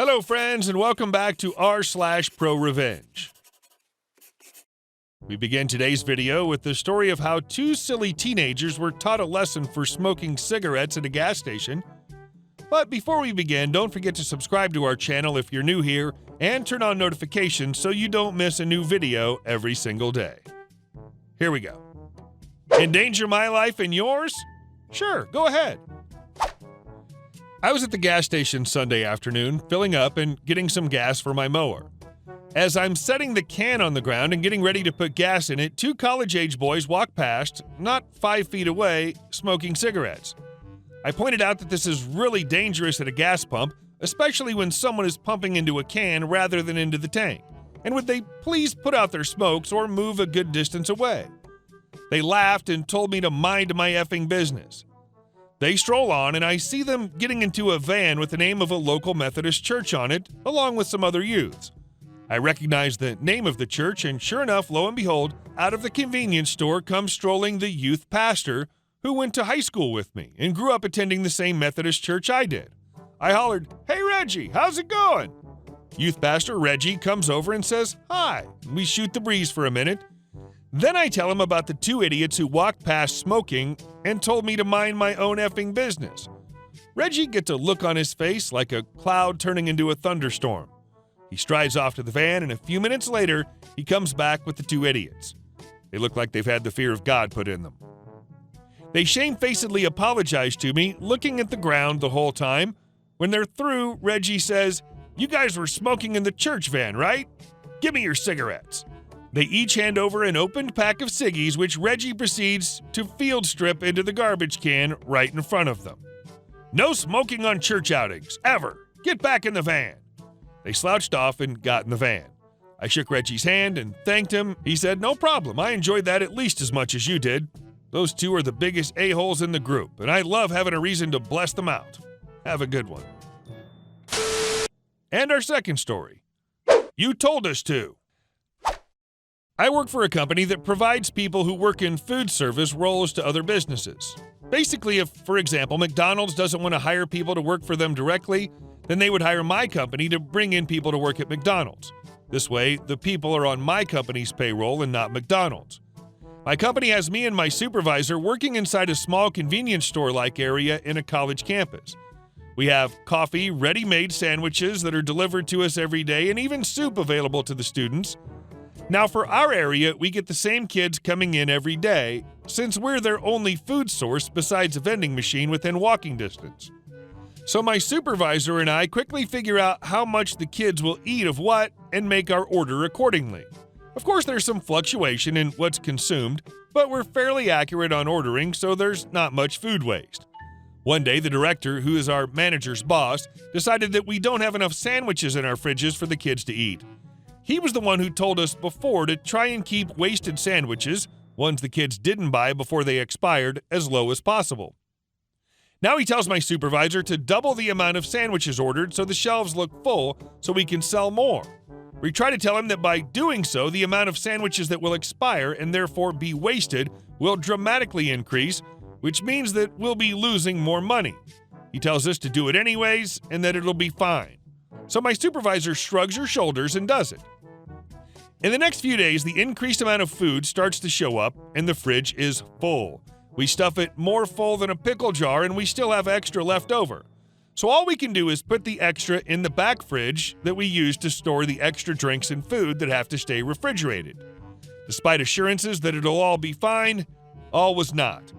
Hello, friends, and welcome back to r/ProRevenge. We begin today's video with the story of how two silly teenagers were taught a lesson for smoking cigarettes at a gas station. But before we begin, don't forget to subscribe to our channel if you're new here and turn on notifications so you don't miss a new video every single day. Here we go. Endanger my life and yours? Sure, go ahead. I was at the gas station Sunday afternoon, filling up and getting some gas for my mower. As I'm setting the can on the ground and getting ready to put gas in it, two college-age boys walk past, not 5 feet away, smoking cigarettes. I pointed out that this is really dangerous at a gas pump, especially when someone is pumping into a can rather than into the tank. And would they please put out their smokes or move a good distance away? They laughed and told me to mind my effing business. They stroll on, and I see them getting into a van with the name of a local Methodist church on it, along with some other youths. I recognize the name of the church, and sure enough, lo and behold, out of the convenience store comes strolling the youth pastor who went to high school with me and grew up attending the same Methodist church I did. I hollered, "Hey Reggie, how's it going?" Youth pastor Reggie comes over and says, "Hi." We shoot the breeze for a minute. Then I tell him about the two idiots who walked past smoking and told me to mind my own effing business. Reggie gets a look on his face like a cloud turning into a thunderstorm. He strides off to the van, and a few minutes later, he comes back with the two idiots. They look like they've had the fear of God put in them. They shamefacedly apologize to me, looking at the ground the whole time. When they're through, Reggie says, "You guys were smoking in the church van, right? Give me your cigarettes." They each hand over an opened pack of ciggies, which Reggie proceeds to field strip into the garbage can right in front of them. "No smoking on church outings, ever. Get back in the van." They slouched off and got in the van. I shook Reggie's hand and thanked him. He said, "No problem. I enjoyed that at least as much as you did. Those two are the biggest a-holes in the group, and I love having a reason to bless them out. Have a good one." And our second story. You told us to. I work for a company that provides people who work in food service roles to other businesses. Basically, if, for example, McDonald's doesn't want to hire people to work for them directly, then they would hire my company to bring in people to work at McDonald's. This way, the people are on my company's payroll and not McDonald's. My company has me and my supervisor working inside a small convenience store-like area in a college campus. We have coffee, ready-made sandwiches that are delivered to us every day, and even soup available to the students. Now, for our area, we get the same kids coming in every day, since we're their only food source besides a vending machine within walking distance. So my supervisor and I quickly figure out how much the kids will eat of what and make our order accordingly. Of course, there's some fluctuation in what's consumed, but we're fairly accurate on ordering, so there's not much food waste. One day, the director, who is our manager's boss, decided that we don't have enough sandwiches in our fridges for the kids to eat. He was the one who told us before to try and keep wasted sandwiches, ones the kids didn't buy before they expired, as low as possible. Now he tells my supervisor to double the amount of sandwiches ordered so the shelves look full so we can sell more. We try to tell him that by doing so, the amount of sandwiches that will expire and therefore be wasted will dramatically increase, which means that we'll be losing more money. He tells us to do it anyways and that it'll be fine. So my supervisor shrugs her shoulders and does it. In the next few days, the increased amount of food starts to show up, and the fridge is full. We stuff it more full than a pickle jar, and we still have extra left over. So all we can do is put the extra in the back fridge that we use to store the extra drinks and food that have to stay refrigerated. Despite assurances that it'll all be fine, all was not.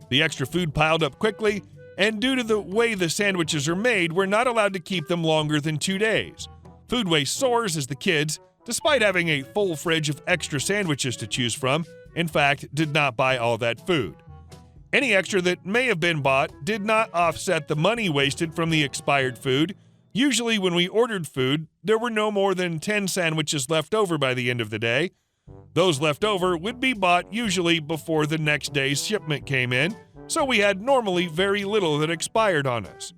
The extra food piled up quickly, and due to the way the sandwiches are made, we're not allowed to keep them longer than 2 days. Food waste soars as the kids, despite having a full fridge of extra sandwiches to choose from, in fact, did not buy all that food. Any extra that may have been bought did not offset the money wasted from the expired food. Usually when we ordered food, there were no more than 10 sandwiches left over by the end of the day. Those left over would be bought usually before the next day's shipment came in, so we had normally very little that expired on us.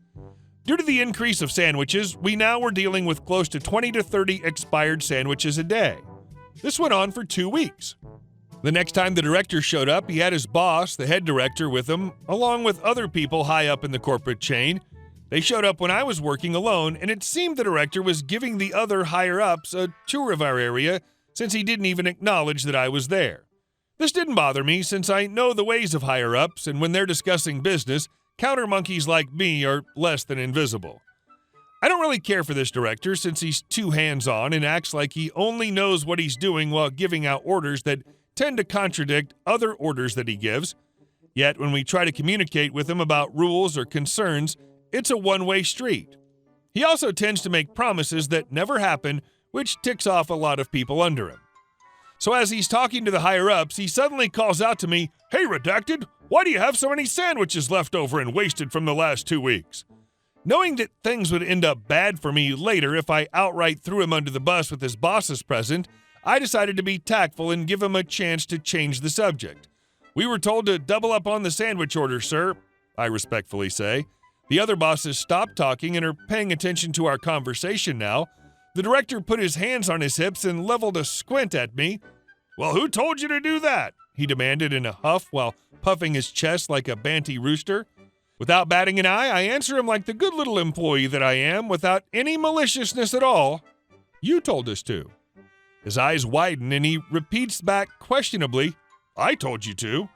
Due to the increase of sandwiches, we now were dealing with close to 20 to 30 expired sandwiches a day. This went on for 2 weeks. The next time the director showed up, he had his boss, the head director, with him, along with other people high up in the corporate chain. They showed up when I was working alone, and it seemed the director was giving the other higher-ups a tour of our area since he didn't even acknowledge that I was there. This didn't bother me since I know the ways of higher-ups, and when they're discussing business, counter monkeys like me are less than invisible. I don't really care for this director since he's too hands-on and acts like he only knows what he's doing while giving out orders that tend to contradict other orders that he gives. Yet when we try to communicate with him about rules or concerns, it's a one-way street. He also tends to make promises that never happen, which ticks off a lot of people under him. So as he's talking to the higher-ups, he suddenly calls out to me, "Hey, Redacted, why do you have so many sandwiches left over and wasted from the last 2 weeks?" Knowing that things would end up bad for me later if I outright threw him under the bus with his bosses present, I decided to be tactful and give him a chance to change the subject. "We were told to double up on the sandwich order, sir," I respectfully say. The other bosses stopped talking and are paying attention to our conversation now. The director put his hands on his hips and leveled a squint at me. "Well, who told you to do that?" he demanded in a huff while puffing his chest like a banty rooster. Without batting an eye, I answer him like the good little employee that I am, without any maliciousness at all. "You told us to." His eyes widen and he repeats back questionably, "I told you to."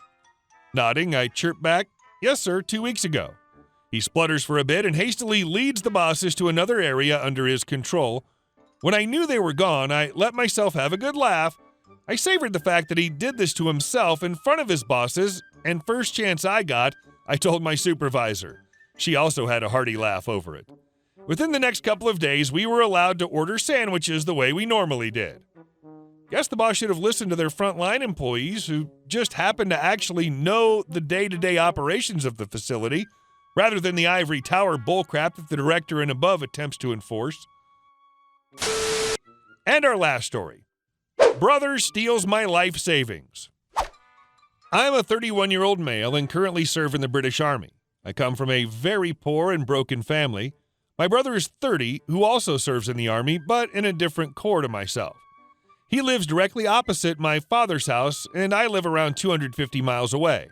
Nodding, I chirp back, "Yes, sir, 2 weeks ago." He splutters for a bit and hastily leads the bosses to another area under his control. When I knew they were gone, I let myself have a good laugh. I savored the fact that he did this to himself in front of his bosses, and first chance I got, I told my supervisor. She also had a hearty laugh over it. Within the next couple of days, we were allowed to order sandwiches the way we normally did. Guess the boss should have listened to their frontline employees who just happened to actually know the day-to-day operations of the facility, rather than the ivory tower bullcrap that the director and above attempts to enforce. And our last story. Brother steals my life savings. I'm a 31-year-old male and currently serve in the British Army. I come from a very poor and broken family. My brother is 30, who also serves in the Army, but in a different corps to myself. He lives directly opposite my father's house, and I live around 250 miles away.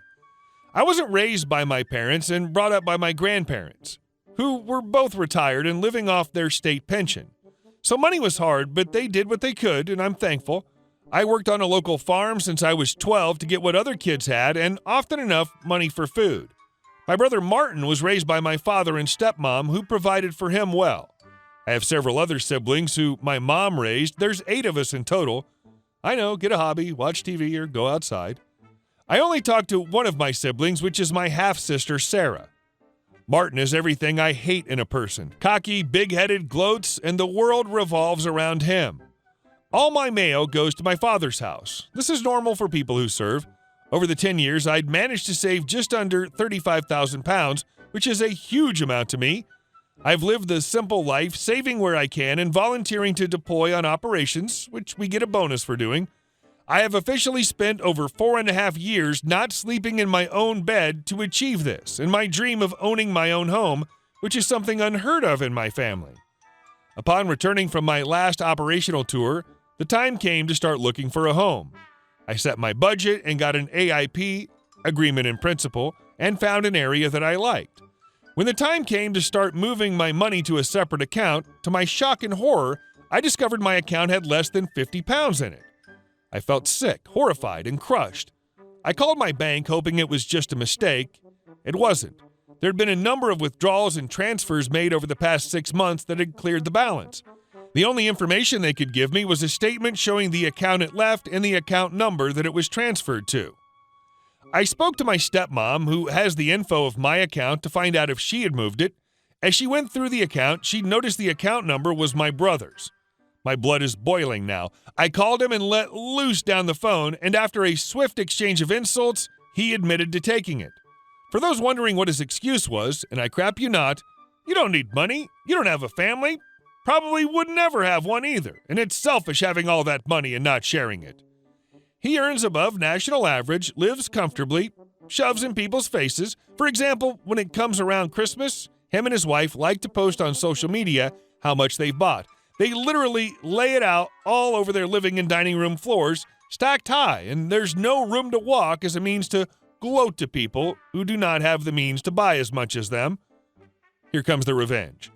I wasn't raised by my parents and brought up by my grandparents, who were both retired and living off their state pension. So money was hard, but they did what they could, and I'm thankful. I worked on a local farm since I was 12 to get what other kids had, and often enough money for food. My brother Martin was raised by my father and stepmom, who provided for him well. I have several other siblings who my mom raised. There's 8 of us in total. I know, get a hobby, watch TV, or go outside. I only talk to one of my siblings, which is my half-sister, Sarah. Martin is everything I hate in a person. Cocky, big-headed, gloats, and the world revolves around him. All my mail goes to my father's house. This is normal for people who serve. Over the 10 years, I'd managed to save just under 35,000 pounds, which is a huge amount to me. I've lived the simple life, saving where I can and volunteering to deploy on operations, which we get a bonus for doing. I have officially spent over 4.5 years not sleeping in my own bed to achieve this, and my dream of owning my own home, which is something unheard of in my family. Upon returning from my last operational tour, the time came to start looking for a home. I set my budget and got an AIP, agreement in principle, and found an area that I liked. When the time came to start moving my money to a separate account, to my shock and horror, I discovered my account had less than 50 pounds in it. I felt sick, horrified, and crushed. I called my bank hoping it was just a mistake. It wasn't. There had been a number of withdrawals and transfers made over the past 6 months that had cleared the balance. The only information they could give me was a statement showing the account it left and the account number that it was transferred to. I spoke to my stepmom, who has the info of my account, to find out if she had moved it. As she went through the account, she noticed the account number was my brother's. My blood is boiling now. I called him and let loose down the phone, and after a swift exchange of insults, he admitted to taking it. For those wondering what his excuse was, and I crap you not, you don't need money, you don't have a family, probably would never have one either, and it's selfish having all that money and not sharing it. He earns above national average, lives comfortably, shoves in people's faces. For example, when it comes around Christmas, him and his wife like to post on social media how much they've bought. They literally lay it out all over their living and dining room floors, stacked high, and there's no room to walk as a means to gloat to people who do not have the means to buy as much as them. Here comes the revenge.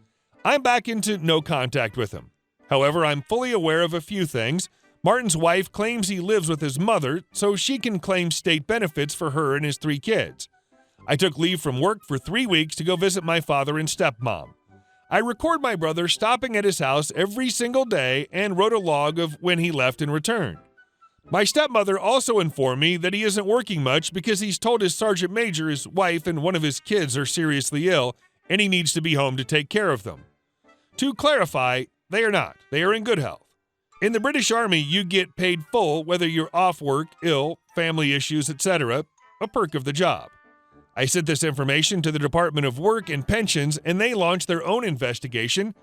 I'm back into no contact with him. However, I'm fully aware of a few things. Martin's wife claims he lives with his mother, so she can claim state benefits for her and his 3 kids. I took leave from work for 3 weeks to go visit my father and stepmom. I record my brother stopping at his house every single day and wrote a log of when he left and returned. My stepmother also informed me that he isn't working much because he's told his sergeant major his wife and one of his kids are seriously ill and he needs to be home to take care of them. To clarify, they are not. They are in good health. In the British Army, you get paid full whether you're off work, ill, family issues, etc., a perk of the job. I sent this information to the Department of Work and Pensions, and they launched their own investigation.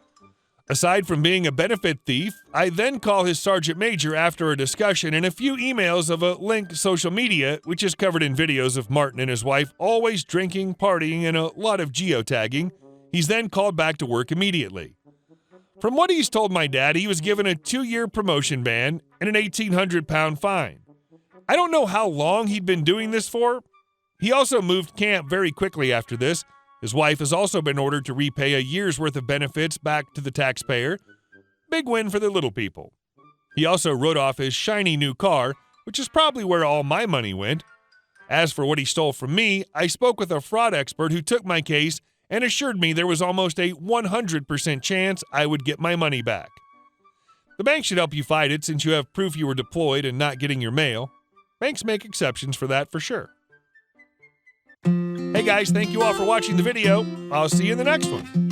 Aside from being a benefit thief, I then call his sergeant major after a discussion and a few emails of a linked social media, which is covered in videos of Martin and his wife always drinking, partying, and a lot of geotagging. He's then called back to work immediately. From what he's told my dad, he was given a 2-year promotion ban and an 1,800-pound fine. I don't know how long he'd been doing this for. He also moved camp very quickly after this. His wife has also been ordered to repay a year's worth of benefits back to the taxpayer. Big win for the little people. He also wrote off his shiny new car, which is probably where all my money went. As for what he stole from me, I spoke with a fraud expert who took my case and assured me there was almost a 100% chance I would get my money back. The bank should help you fight it since you have proof you were deployed and not getting your mail. Banks make exceptions for that for sure. Hey guys, thank you all for watching the video. I'll see you in the next one.